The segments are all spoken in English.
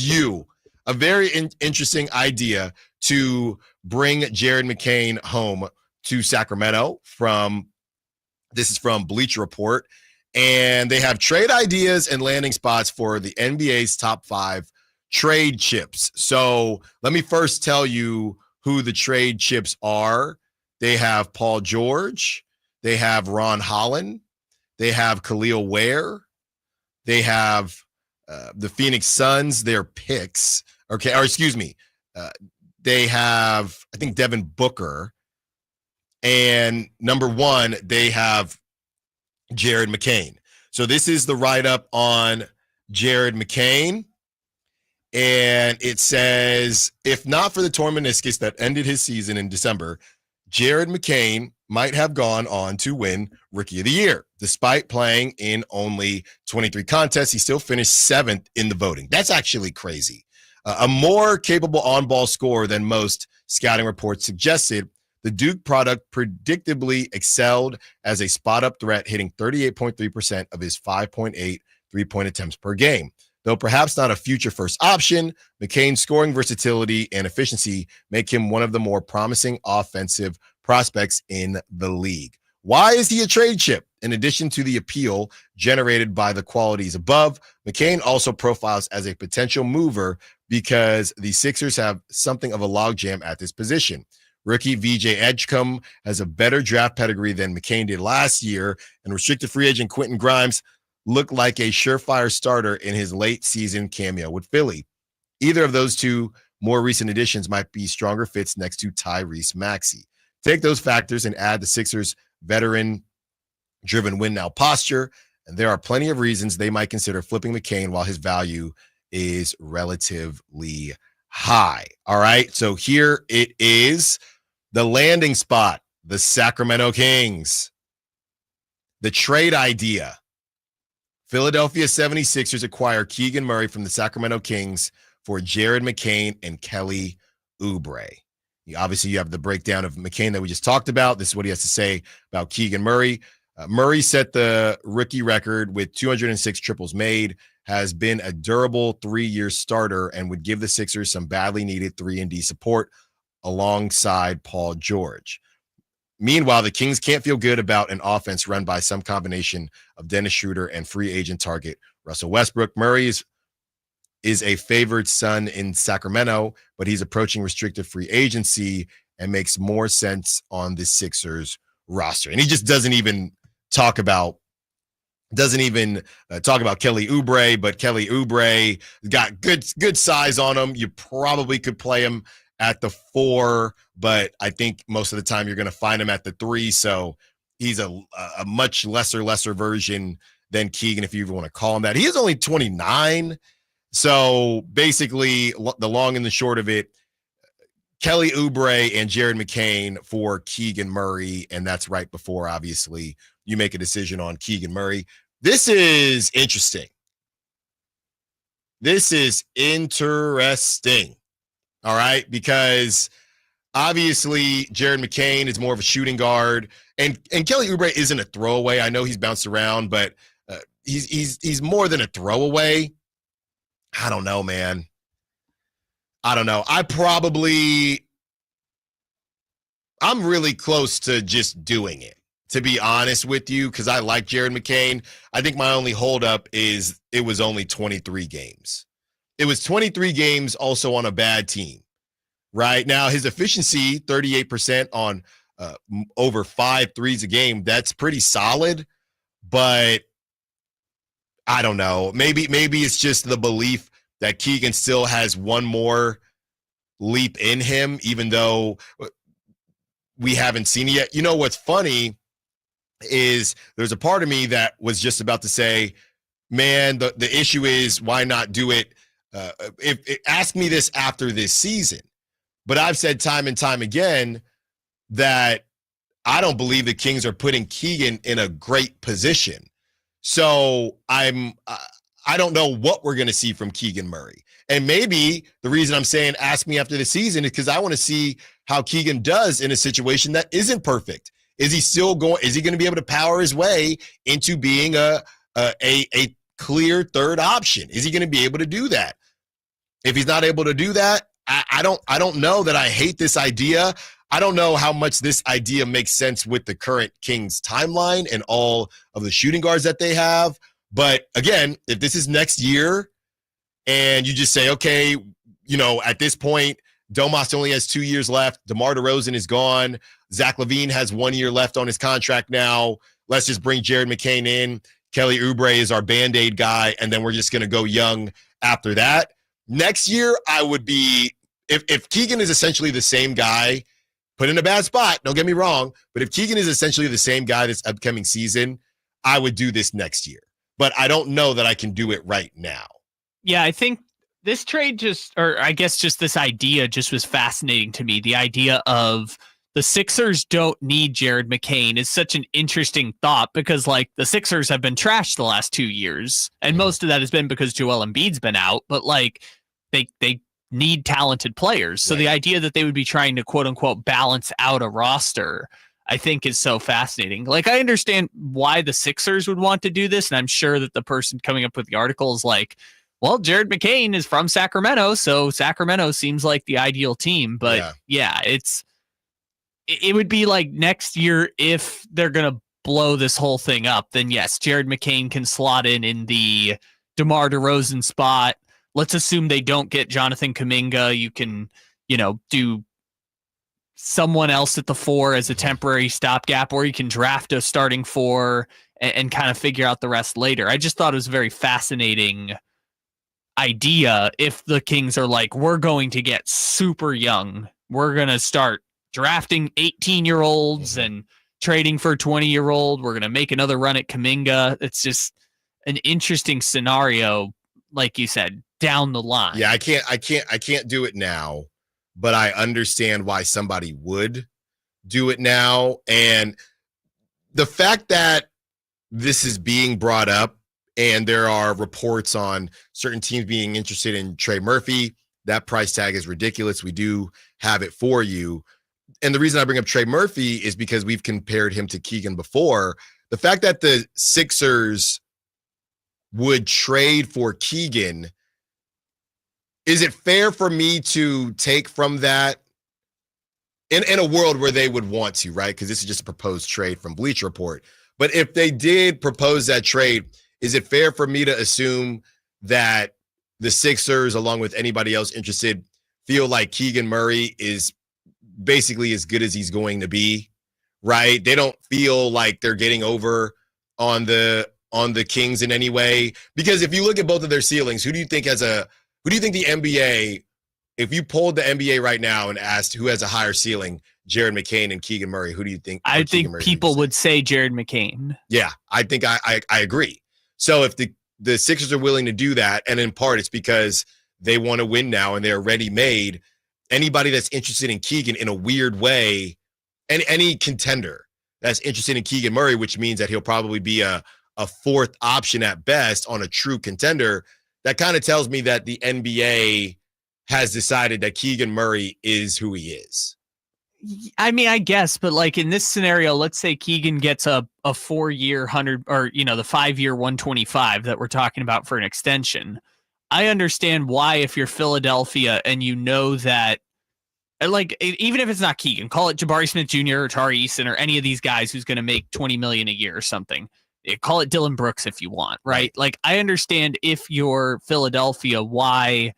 you a very interesting idea to bring Jared McCain home to Sacramento this is from Bleacher Report, and they have trade ideas and landing spots for the NBA's top 5 trade chips. So let me first tell you who the trade chips are. They have Paul George, they have Ron Holland, they have Khalil Ware, they have the Phoenix Suns, their picks. Okay, or excuse me. They have, I think, Devin Booker. And number 1, they have Jared McCain. So this is the write-up on Jared McCain. And it says, if not for the torn meniscus that ended his season in December, Jared McCain might have gone on to win Rookie of the Year. Despite playing in only 23 contests, he still finished 7th in the voting. That's actually crazy. A more capable on-ball scorer than most scouting reports suggested, the Duke product predictably excelled as a spot-up threat, hitting 38.3% of his 5.8 three-point attempts per game. Though perhaps not a future first option, McCain's scoring versatility and efficiency make him one of the more promising offensive prospects in the league. Why is he a trade chip? In addition to the appeal generated by the qualities above, McCain also profiles as a potential mover because the Sixers have something of a logjam at this position. Rookie VJ Edgecombe has a better draft pedigree than McCain did last year, and restricted free agent Quentin Grimes looked like a surefire starter in his late season cameo with Philly. Either of those two more recent additions might be stronger fits next to Tyrese Maxey. Take those factors and add the Sixers' veteran-driven win-now posture, and there are plenty of reasons they might consider flipping McCain while his value is relatively high. All right, so here it is. The landing spot, the Sacramento Kings. The trade idea. Philadelphia 76ers acquire Keegan Murray from the Sacramento Kings for Jared McCain and Kelly Oubre. Obviously, you have the breakdown of McCain that we just talked about. This is what he has to say about Keegan Murray. Murray set the rookie record with 206 triples made, has been a durable 3-year starter, and would give the Sixers some badly needed 3-and-D support alongside Paul George. Meanwhile, the Kings can't feel good about an offense run by some combination of Dennis Schroeder and free agent target Russell Westbrook. Murray is a favored son in Sacramento, but he's approaching restricted free agency and makes more sense on the Sixers roster. And he just doesn't even talk about Kelly Oubre, but Kelly Oubre got good size on him. You probably could play him at the 4, but I think most of the time you're going to find him at the 3. So he's a much lesser version than Keegan, if you even want to call him that. He is only 29. So basically, the long and the short of it, Kelly Oubre and Jared McCain for Keegan Murray, and that's right before, obviously, you make a decision on Keegan Murray. This is interesting. This is interesting. All right, because obviously Jared McCain is more of a shooting guard, and Kelly Oubre isn't a throwaway. I know he's bounced around, but he's more than a throwaway. I don't know, man. I don't know. I'm really close to just doing it, to be honest with you, because I like Jared McCain. I think my only holdup is it was only 23 games. It was 23 games also on a bad team, right? Now, his efficiency, 38% on over 5 threes a game, that's pretty solid, but I don't know. Maybe it's just the belief that Keegan still has one more leap in him, even though we haven't seen it yet. You know what's funny is there's a part of me that was just about to say, man, the issue is why not do it? Ask me this after this season, but I've said time and time again that I don't believe the Kings are putting Keegan in a great position. So I don't know what we're going to see from Keegan Murray. And maybe the reason I'm saying ask me after the season is because I want to see how Keegan does in a situation that isn't perfect. Is he going to be able to power his way into being a clear third option? Is he going to be able to do that? If he's not able to do that, I don't know that I hate this idea. I don't know how much this idea makes sense with the current Kings timeline and all of the shooting guards that they have. But again, if this is next year and you just say, okay, at this point, Domas only has 2 years left. DeMar DeRozan is gone. Zach LaVine has 1 year left on his contract now. Let's just bring Jared McCain in. Kelly Oubre is our Band-Aid guy, and then we're just going to go young after that. Next year, I would be if Keegan is essentially the same guy, put in a bad spot, don't get me wrong, but if Keegan is essentially the same guy this upcoming season, I would do this next year. But I don't know that I can do it right now. Yeah, I think this trade just this idea just was fascinating to me. The idea of the Sixers don't need Jared McCain is such an interesting thought because, like, the Sixers have been trashed the last 2 years, and most of that has been because Joel Embiid's been out, but, like, they need talented players. So the idea that they would be trying to, quote unquote, balance out a roster, I think is so fascinating. Like, I understand why the Sixers would want to do this, and I'm sure that the person coming up with the article is like, well, Jared McCain is from Sacramento, so Sacramento seems like the ideal team. But it would be like next year, if they're going to blow this whole thing up, then yes, Jared McCain can slot in the DeMar DeRozan spot. Let's assume they don't get Jonathan Kuminga. You can, do someone else at the 4 as a temporary stopgap, or you can draft a starting 4 and kind of figure out the rest later. I just thought it was a very fascinating idea. If the Kings are like, we're going to get super young, we're going to start drafting 18-year-olds and trading for a 20-year-old. We're going to make another run at Kuminga. It's just an interesting scenario, like you said, down the line. Yeah, I can't do it now, but I understand why somebody would do it now. And the fact that this is being brought up and there are reports on certain teams being interested in Trey Murphy, that price tag is ridiculous. We do have it for you. And the reason I bring up Trey Murphy is because we've compared him to Keegan before. The fact that the Sixers would trade for Keegan, is it fair for me to take from that in a world where they would want to, right? Because this is just a proposed trade from Bleacher Report. But if they did propose that trade, is it fair for me to assume that the Sixers, along with anybody else interested, feel like Keegan Murray is basically as good as he's going to be, right? They don't feel like they're getting over on the Kings in any way? Because if you look at both of their ceilings, who do you think the NBA, if you polled the NBA right now and asked who has a higher ceiling, Jared McCain and Keegan Murray, who do you think? I think people would say Jared McCain. Yeah, I think I agree. So if the Sixers are willing to do that, and in part it's because they want to win now and they're ready-made, anybody that's interested in Keegan in a weird way, and any contender that's interested in Keegan Murray, which means that he'll probably be a fourth option at best on a true contender, that kind of tells me that the NBA has decided that Keegan Murray is who he is. I mean, I guess, but like in this scenario, let's say Keegan gets a 4-year 100, or, the 5-year 125 that we're talking about for an extension. I understand why, if you're Philadelphia and you know that, like, even if it's not Keegan, call it Jabari Smith Jr. or Tari Eason or any of these guys who's going to make $20 million a year or something. Call it Dylan Brooks if you want, right? Like, I understand if you're Philadelphia, why,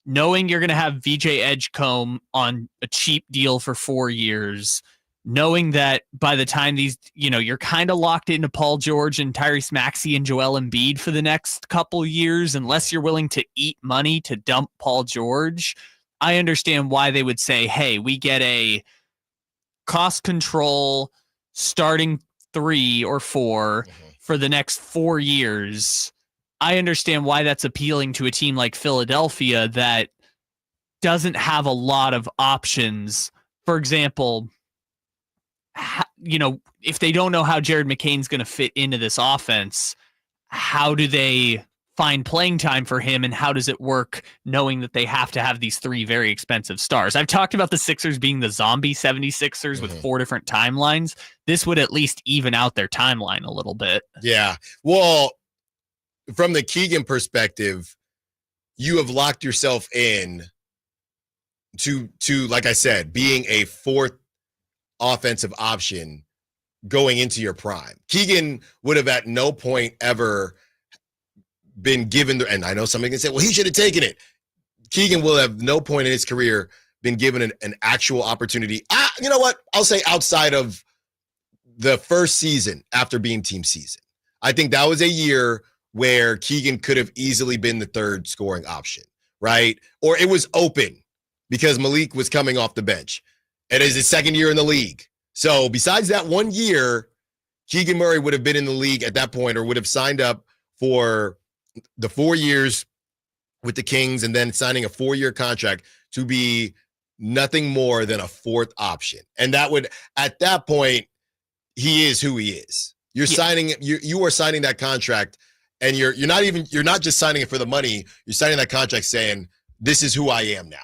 knowing you're going to have VJ Edgecombe on a cheap deal for 4 years, knowing that by the time these, you're kind of locked into Paul George and Tyrese Maxey and Joel Embiid for the next couple years, unless you're willing to eat money to dump Paul George. I understand why they would say, hey, we get a cost control starting 3 or 4 for the next 4 years. I understand why that's appealing to a team like Philadelphia that doesn't have a lot of options. For example, if they don't know how Jared McCain's going to fit into this offense, how do they find playing time for him, and how does it work knowing that they have to have these 3 very expensive stars? I've talked about the Sixers being the zombie 76ers with 4 different timelines. This would at least even out their timeline a little bit. Yeah. Well, from the Keegan perspective, you have locked yourself in to like I said, being a fourth offensive option going into your prime. Keegan would have at no point ever been given and I know somebody can say, well, he should have taken it. Keegan will have no point in his career been given an actual opportunity. You know what? I'll say outside of the first season after being team season. I think that was a year where Keegan could have easily been the third scoring option, right? Or it was open because Malik was coming off the bench. It is his second year in the league. So besides that 1 year, Keegan Murray would have been in the league at that point or would have signed up for the 4 years with the Kings and then signing a 4-year contract to be nothing more than a fourth option. And that would, at that point, he is who he is. You're signing, you are signing that contract and you're not just signing it for the money. You're signing that contract saying, this is who I am now.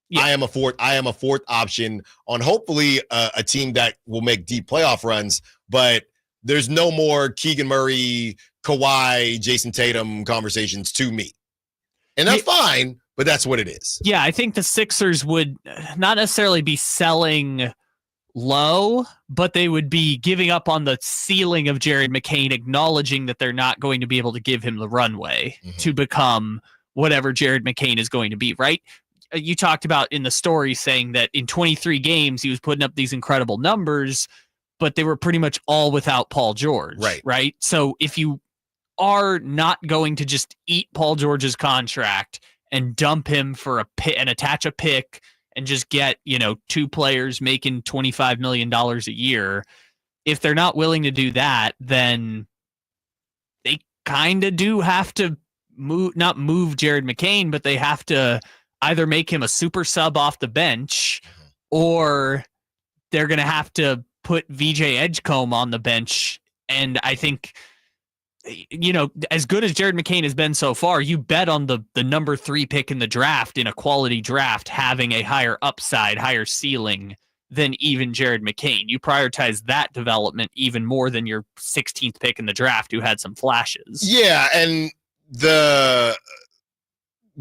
Yeah. I am a fourth option on hopefully a team that will make deep playoff runs, but there's no more Keegan Murray, Kawhi, Jason Tatum conversations to me. And that's fine, but that's what it is. Yeah, I think the Sixers would not necessarily be selling low, but they would be giving up on the ceiling of Jared McCain, acknowledging that they're not going to be able to give him the runway to become whatever Jared McCain is going to be, right? You talked about in the story saying that in 23 games, he was putting up these incredible numbers, but they were pretty much all without Paul George, right? So if you are not going to just eat Paul George's contract and dump him for a pick and attach a pick and just get, 2 players making $25 million a year, if they're not willing to do that, then they kind of do have to not move Jared McCain, but they have to either make him a super sub off the bench or they're going to have to put VJ Edgecombe on the bench. And I think, as good as Jared McCain has been so far, you bet on the number 3 pick in the draft in a quality draft having a higher upside, higher ceiling than even Jared McCain. You prioritize that development even more than your 16th pick in the draft who had some flashes. Yeah, and the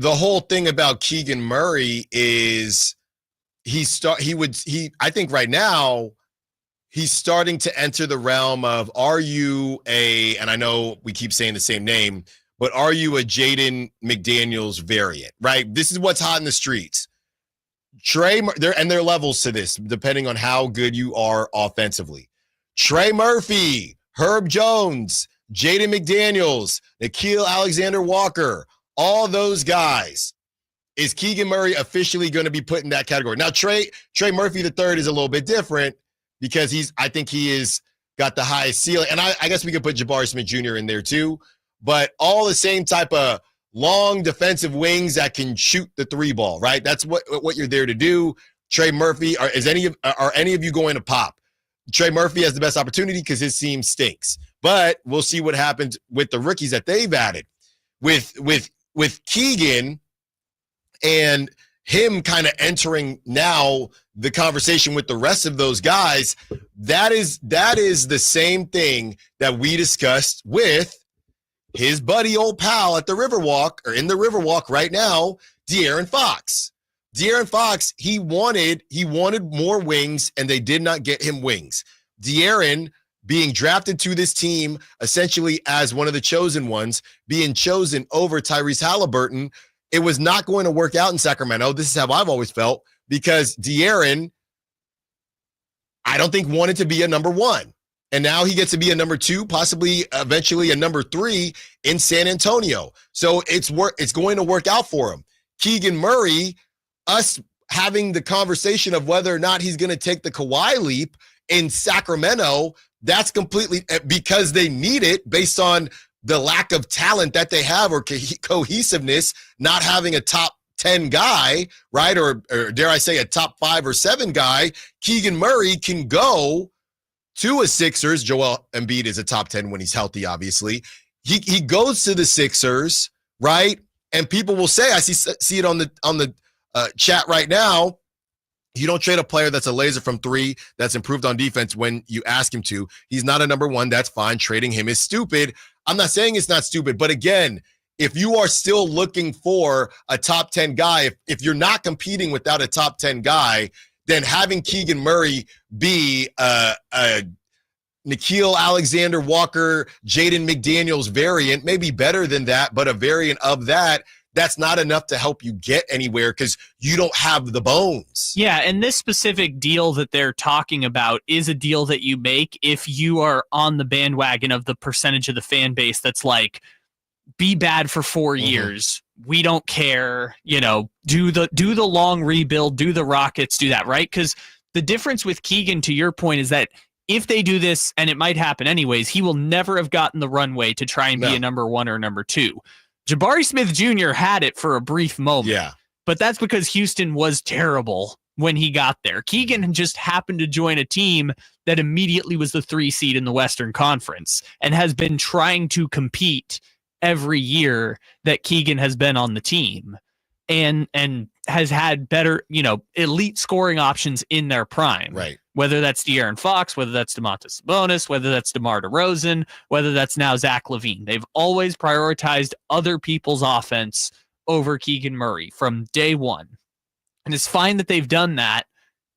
whole thing about Keegan Murray is I think right now he's starting to enter the realm of, and I know we keep saying the same name, but are you a Jaden McDaniels variant, right? This is what's hot in the streets. There are levels to this, depending on how good you are offensively. Trey Murphy, Herb Jones, Jaden McDaniels, Nickeil Alexander-Walker, all those guys. Is Keegan Murray officially going to be put in that category? Now, Trey Murphy III is a little bit different because I think he is got the highest ceiling. And I guess we could put Jabari Smith Jr. in there too, but all the same type of long defensive wings that can shoot the 3 ball, right? That's what you're there to do. Trey Murphy, are any of you going to pop? Trey Murphy has the best opportunity because his team stinks, but we'll see what happens with the rookies that they've added. With Keegan and him kind of entering now the conversation with the rest of those guys, that is the same thing that we discussed with his buddy, old pal at the Riverwalk, or in the Riverwalk right now, De'Aaron Fox. De'Aaron Fox, he wanted more wings, and they did not get him wings. De'Aaron being drafted to this team essentially as one of the chosen ones, being chosen over Tyrese Halliburton, it was not going to work out in Sacramento. This is how I've always felt, because De'Aaron, I don't think, wanted to be a number 1. And now he gets to be a number 2, possibly eventually a number 3 in San Antonio. So it's going to work out for him. Keegan Murray, us having the conversation of whether or not he's going to take the Kawhi leap in Sacramento, that's completely because they need it based on the lack of talent that they have or cohesiveness, not having a top 10 guy, right? Or dare I say a top 5 or 7 guy. Keegan Murray can go to a Sixers. Joel Embiid is a top 10 when he's healthy, obviously. He goes to the Sixers, right? And people will say, I see it on the chat right now, you don't trade a player that's a laser from 3, that's improved on defense when you ask him to. He's not a number 1. That's fine. Trading him is stupid. I'm not saying it's not stupid, but again, if you are still looking for a top 10 guy, if you're not competing without a top 10 guy, then having Keegan Murray be a Nickeil Alexander-Walker, Jaden McDaniels variant, maybe better than that, but a variant of that, that's not enough to help you get anywhere because you don't have the bones. Yeah, and this specific deal that they're talking about is a deal that you make if you are on the bandwagon of the percentage of the fan base that's like, be bad for 4 years. We don't care. You know, do the long rebuild, do the Rockets, do that, right? Because the difference with Keegan, to your point, is that if they do this, and it might happen anyways, he will never have gotten the runway to try and be a number 1 or number 2. Jabari Smith Jr. had it for a brief moment. Yeah. But that's because Houston was terrible when he got there. Keegan just happened to join a team that immediately was the 3 seed in the Western Conference and has been trying to compete every year that Keegan has been on the team and has had better, elite scoring options in their prime. Right. Whether that's De'Aaron Fox, whether that's Domantas Sabonis, whether that's DeMar DeRozan, whether that's now Zach LaVine. They've always prioritized other people's offense over Keegan Murray from day one. And it's fine that they've done that.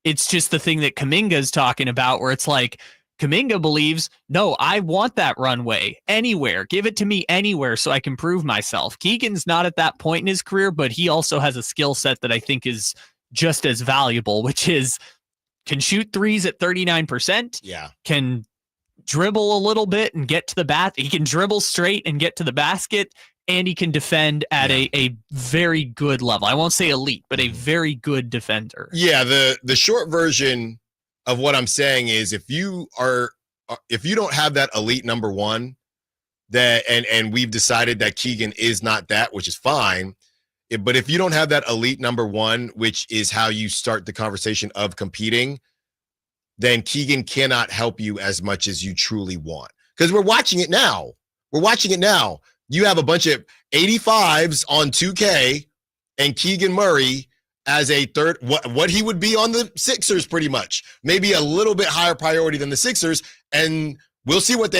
It's just the thing that Kuminga's talking about where it's like, Kuminga believes, no, I want that runway anywhere. Give it to me anywhere so I can prove myself. Keegan's not at that point in his career, but he also has a skill set that I think is just as valuable, which is can shoot threes at 39%. Yeah. Can dribble a little bit and get to the bat. He can dribble straight and get to the basket, and he can defend at a very good level. I won't say elite, but a very good defender. Yeah, the short version of what I'm saying is if you don't have that elite number 1, that and we've decided that Keegan is not that, which is fine. But if you don't have that elite number 1, which is how you start the conversation of competing, then Keegan cannot help you as much as you truly want. Because we're watching it now. You have a bunch of 85s on 2K and Keegan Murray as a third, what he would be on the Sixers pretty much. Maybe a little bit higher priority than the Sixers. And we'll see what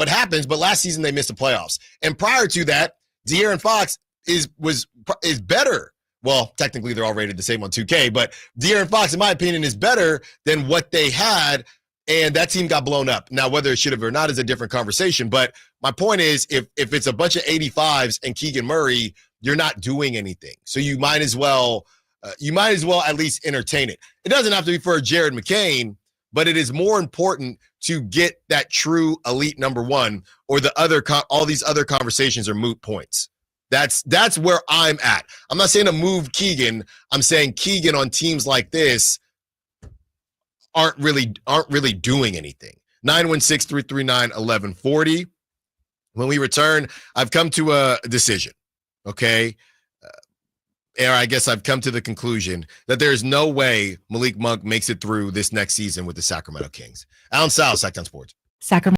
happens. But last season they missed the playoffs. And prior to that, De'Aaron Fox is better. Well, technically they're all rated the same on 2K, but De'Aaron Fox, in my opinion, is better than what they had, and that team got blown up. Now, whether it should have or not is a different conversation, but my point is if it's a bunch of 85s and Keegan Murray, you're not doing anything. So you might as well at least entertain it. It doesn't have to be for a Jared McCain, but it is more important to get that true elite number 1, or all these other conversations are moot points. That's where I'm at. I'm not saying to move Keegan. I'm saying Keegan on teams like this aren't really doing anything. 916-339-1140. When we return, I've come to a decision, okay? Or I guess I've come to the conclusion that there's no way Malik Monk makes it through this next season with the Sacramento Kings. Alan Stiles, Sactown Sports. Sacramento.